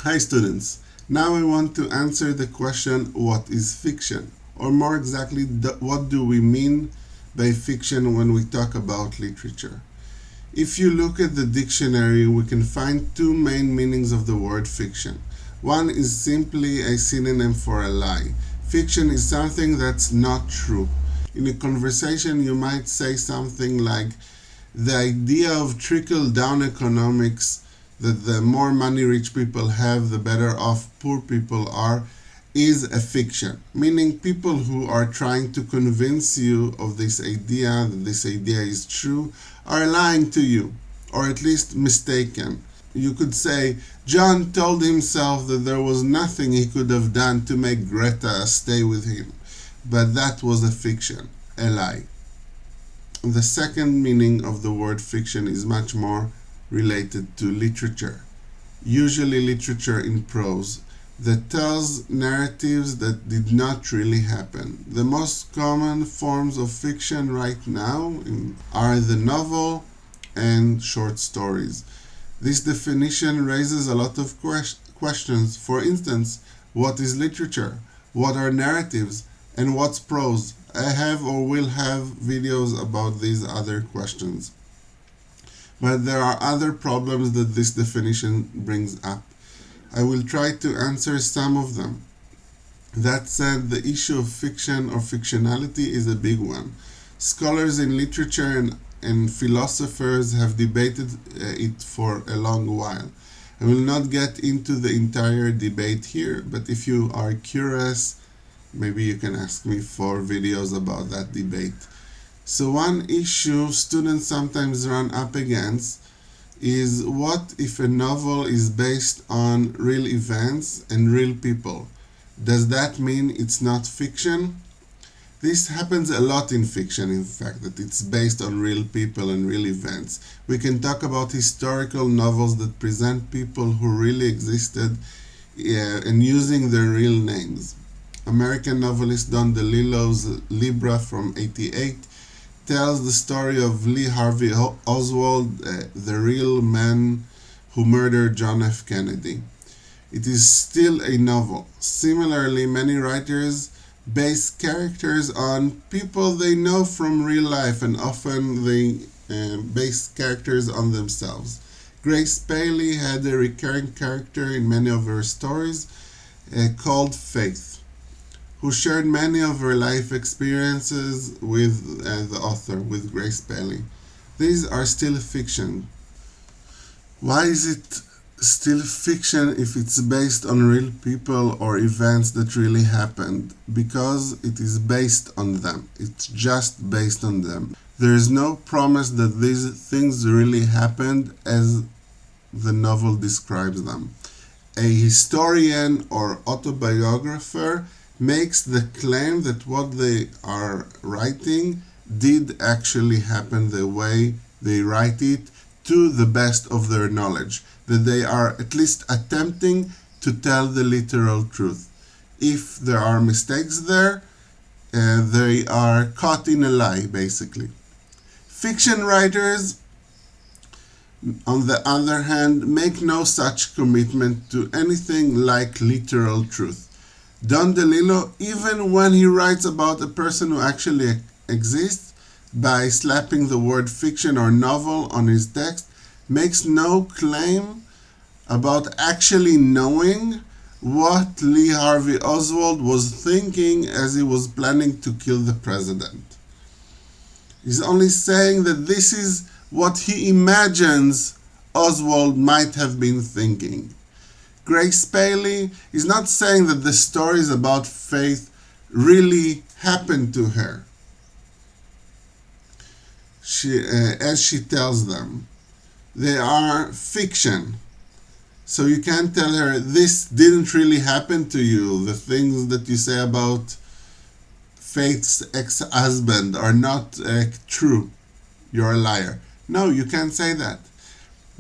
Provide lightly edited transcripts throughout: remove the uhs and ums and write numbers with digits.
Hi students, now I want to answer the question, what is fiction? Or more exactly, what do we mean by fiction when we talk about literature? If you look at the dictionary, we can find two main meanings of the word fiction. One is simply a synonym for a lie. Fiction is something that's not true. In a conversation, you might say something like, the idea of trickle-down economics, that the more money rich people have, the better off poor people are, is a fiction. Meaning people who are trying to convince you of this idea, that this idea is true, are lying to you, or at least mistaken. You could say, John told himself that there was nothing he could have done to make Greta stay with him. But that was a fiction, a lie. The second meaning of the word fiction is much more related to literature, usually literature in prose, that tells narratives that did not really happen. The most common forms of fiction right now are the novel and short stories. This definition raises a lot of questions. For instance, what is literature? What are narratives? And what's prose? I have or will have videos about these other questions. But there are other problems that this definition brings up. I will try to answer some of them. That said, the issue of fiction or fictionality is a big one. Scholars in literature and philosophers have debated it for a long while. I will not get into the entire debate here, but if you are curious, maybe you can ask me for videos about that debate. So one issue students sometimes run up against is, what if a novel is based on real events and real people? Does that mean it's not fiction? This happens a lot in fiction, in fact, that it's based on real people and real events. We can talk about historical novels that present people who really existed and using their real names. American novelist DeLillo's Libra from '88 tells the story of Lee Harvey Oswald, the real man who murdered John F. Kennedy. It is still a novel. Similarly, many writers base characters on people they know from real life, and often they base characters on themselves. Grace Paley had a recurring character in many of her stories called Faith, who shared many of her life experiences with the author, with Grace Paley. These are still fiction. Why is it still fiction if it's based on real people or events that really happened? Because it is based on them. It's just based on them. There is no promise that these things really happened as the novel describes them. A historian or autobiographer makes the claim that what they are writing did actually happen the way they write it, to the best of their knowledge, that they are at least attempting to tell the literal truth. If there are mistakes there, they are caught in a lie, basically. Fiction writers, on the other hand, make no such commitment to anything like literal truth. DeLillo, even when he writes about a person who actually exists, by slapping the word fiction or novel on his text, makes no claim about actually knowing what Lee Harvey Oswald was thinking as he was planning to kill the president. He's only saying that this is what he imagines Oswald might have been thinking. Grace Paley is not saying that the stories about Faith really happened to her, as she tells them. They are fiction. So you can't tell her, this didn't really happen to you. The things that you say about Faith's ex-husband are not true. You're a liar. No, you can't say that,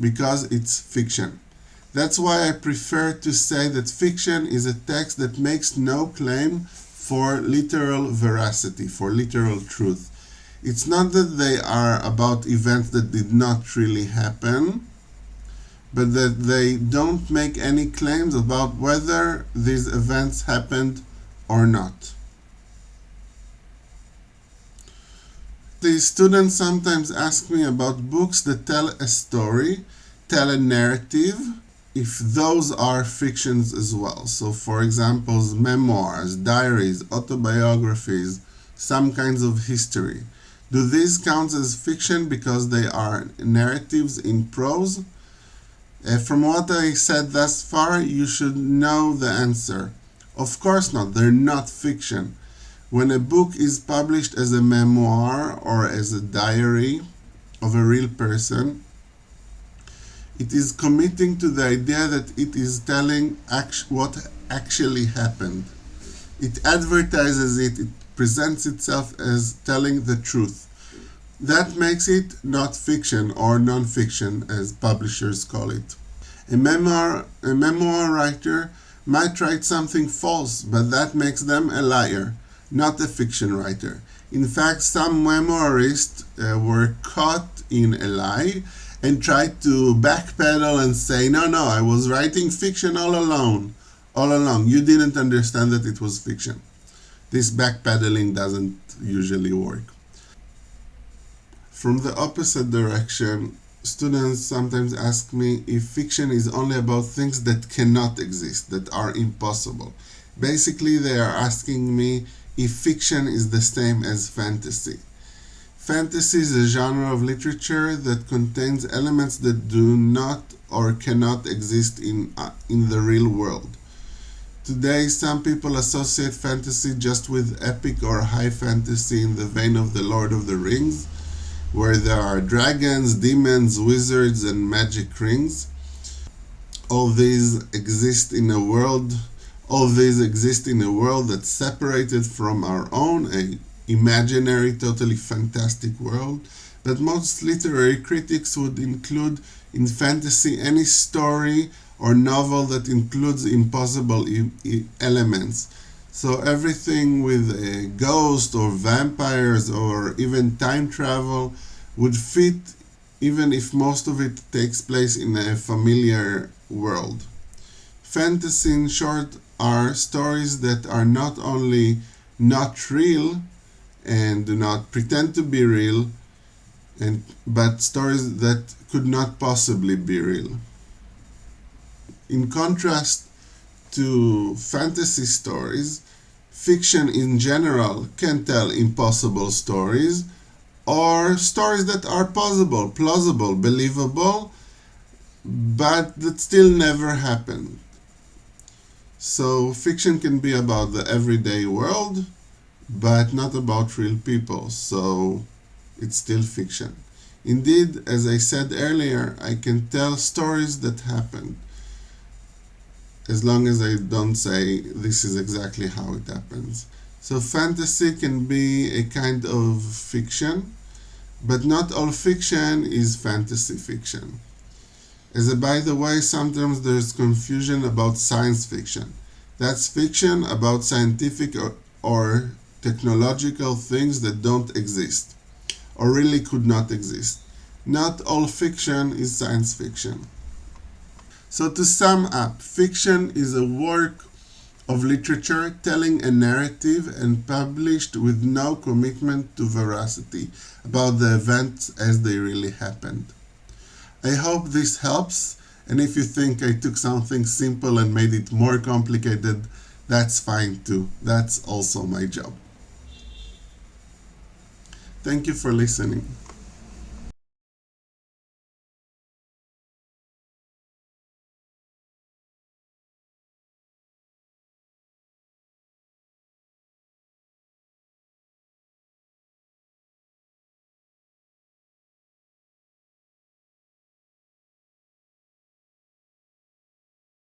because it's fiction. That's why I prefer to say that fiction is a text that makes no claim for literal veracity, for literal truth. It's not that they are about events that did not really happen, but that they don't make any claims about whether these events happened or not. The students sometimes ask me about books that tell a story, tell a narrative, if those are fictions as well. So for example, memoirs, diaries, autobiographies, some kinds of history. Do these count as fiction because they are narratives in prose? From what I said thus far, you should know the answer. Of course not, they're not fiction. When a book is published as a memoir or as a diary of a real person, it is committing to the idea that it is telling what actually happened. It advertises it, it presents itself as telling the truth. That makes it not fiction or non-fiction, as publishers call it. A memoir writer might write something false, but that makes them a liar, not a fiction writer. In fact, some memoirists were caught in a lie and tried to backpedal and say, no, I was writing fiction all along. You didn't understand that it was fiction. This backpedaling doesn't usually work. From the opposite direction, students sometimes ask me if fiction is only about things that cannot exist, that are impossible. Basically, they are asking me if fiction is the same as fantasy. Fantasy is a genre of literature that contains elements that do not or cannot exist in the real world. Today, some people associate fantasy just with epic or high fantasy in the vein of The Lord of the Rings, where there are dragons, demons, wizards, and magic rings. All these exist in a world that's separated from our own, a imaginary, totally fantastic world. But most literary critics would include in fantasy any story or novel that includes impossible elements. So everything with a ghost or vampires or even time travel would fit, even if most of it takes place in a familiar world. Fantasy, in short, are stories that are not only not real and do not pretend to be real, but stories that could not possibly be real. In contrast to fantasy stories, fiction in general can tell impossible stories or stories that are possible, plausible, believable, but that still never happened. So fiction can be about the everyday world, but not about real people, so it's still fiction. Indeed, as I said earlier, I can tell stories that happened, as long as I don't say this is exactly how it happens. So fantasy can be a kind of fiction, but not all fiction is fantasy fiction. As a by the way, sometimes there's confusion about science fiction. That's fiction about scientific or technological things that don't exist, or really could not exist. Not all fiction is science fiction. So to sum up, fiction is a work of literature telling a narrative and published with no commitment to veracity about the events as they really happened. I hope this helps, and if you think I took something simple and made it more complicated, that's fine too. That's also my job. Thank you for listening.